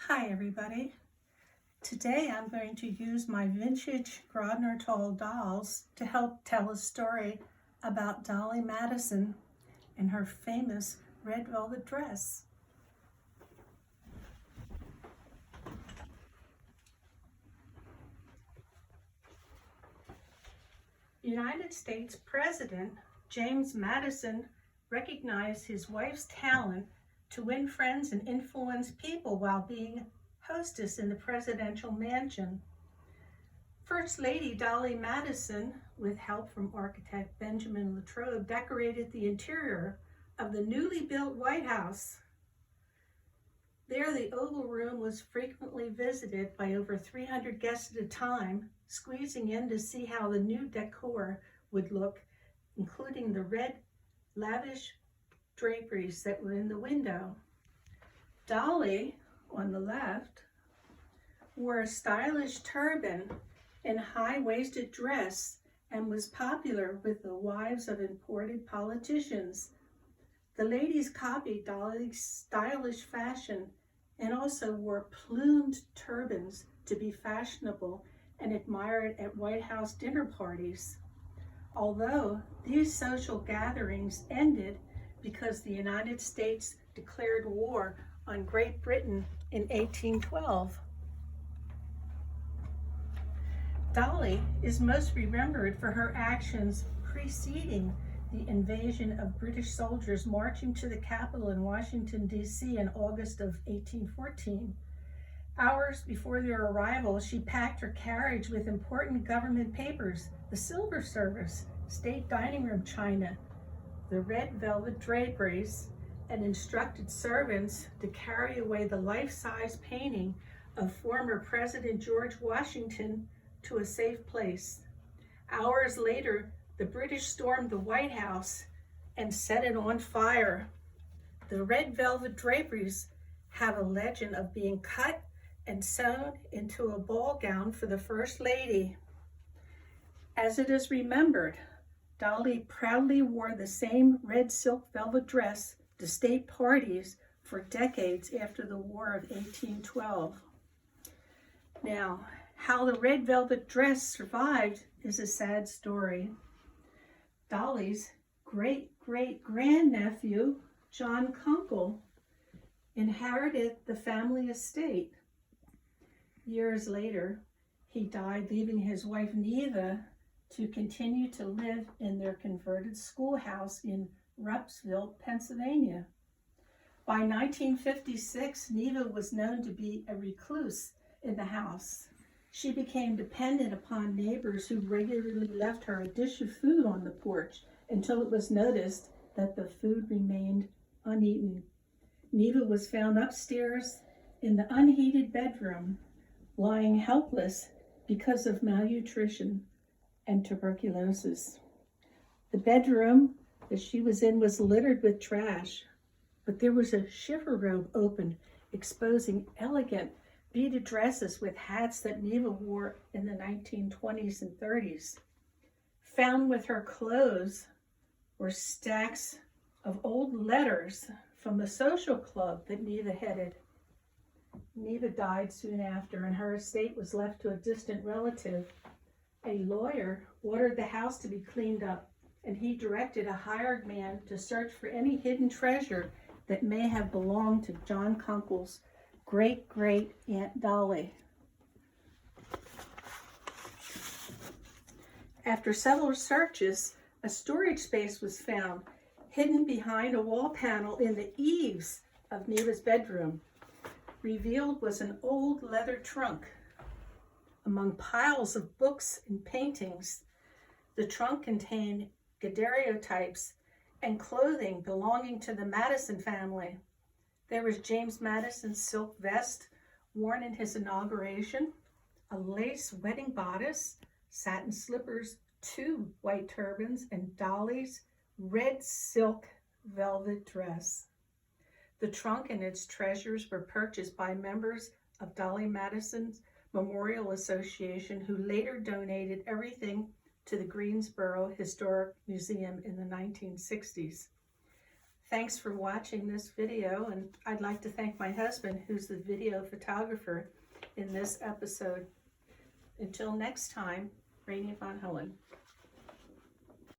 Hi everybody. Today I'm going to use my vintage Grodnertal dolls to help tell a story about Dolly Madison and her famous red velvet dress. United States President James Madison recognized his wife's talent to win friends and influence people while being hostess in the presidential mansion. First Lady Dolley Madison, with help from architect Benjamin Latrobe, decorated the interior of the newly built White House. There, the Oval Room was frequently visited by over 300 guests at a time, squeezing in to see how the new decor would look, including the red, lavish draperies that were in the window. Dolly, on the left, wore a stylish turban and high-waisted dress and was popular with the wives of important politicians. The ladies copied Dolly's stylish fashion and also wore plumed turbans to be fashionable and admired at White House dinner parties. Although these social gatherings ended because the United States declared war on Great Britain in 1812. Dolly is most remembered for her actions preceding the invasion of British soldiers marching to the Capitol in Washington, D.C. in August of 1814. Hours before their arrival, she packed her carriage with important government papers, the Silver Service, state dining room china, the red velvet draperies, and instructed servants to carry away the life-size painting of former President George Washington to a safe place. Hours later, the British stormed the White House and set it on fire. The red velvet draperies have a legend of being cut and sewn into a ball gown for the First Lady. As it is remembered, Dolly proudly wore the same red silk velvet dress to state parties for decades after the War of 1812. Now, how the red velvet dress survived is a sad story. Dolly's great-great-grandnephew, John Kunkel, inherited the family estate. Years later, he died, leaving his wife Neva to continue to live in their converted schoolhouse in Ruppsville, Pennsylvania. By 1956, Neva was known to be a recluse in the house. She became dependent upon neighbors who regularly left her a dish of food on the porch until it was noticed that the food remained uneaten. Neva was found upstairs in the unheated bedroom, lying helpless because of malnutrition and tuberculosis. The bedroom that she was in was littered with trash, but there was a shiver robe open, exposing elegant beaded dresses with hats that Neva wore in the 1920s and 30s. Found with her clothes were stacks of old letters from the social club that Neva headed. Neva died soon after, and her estate was left to a distant relative. A lawyer ordered the house to be cleaned up, and he directed a hired man to search for any hidden treasure that may have belonged to John Kunkel's great-great-aunt Dolly. After several searches, a storage space was found hidden behind a wall panel in the eaves of Neva's bedroom. Revealed was an old leather trunk. Among piles of books and paintings, the trunk contained daguerreotypes and clothing belonging to the Madison family. There was James Madison's silk vest worn in his inauguration, a lace wedding bodice, satin slippers, 2 white turbans, and Dolly's red silk velvet dress. The trunk and its treasures were purchased by members of Dolly Madison's Memorial Association, who later donated everything to the Greensboro Historic Museum in the 1960s. Thanks for watching this video, and I'd like to thank my husband, who's the video photographer in this episode. Until next time, Raine vonHohen.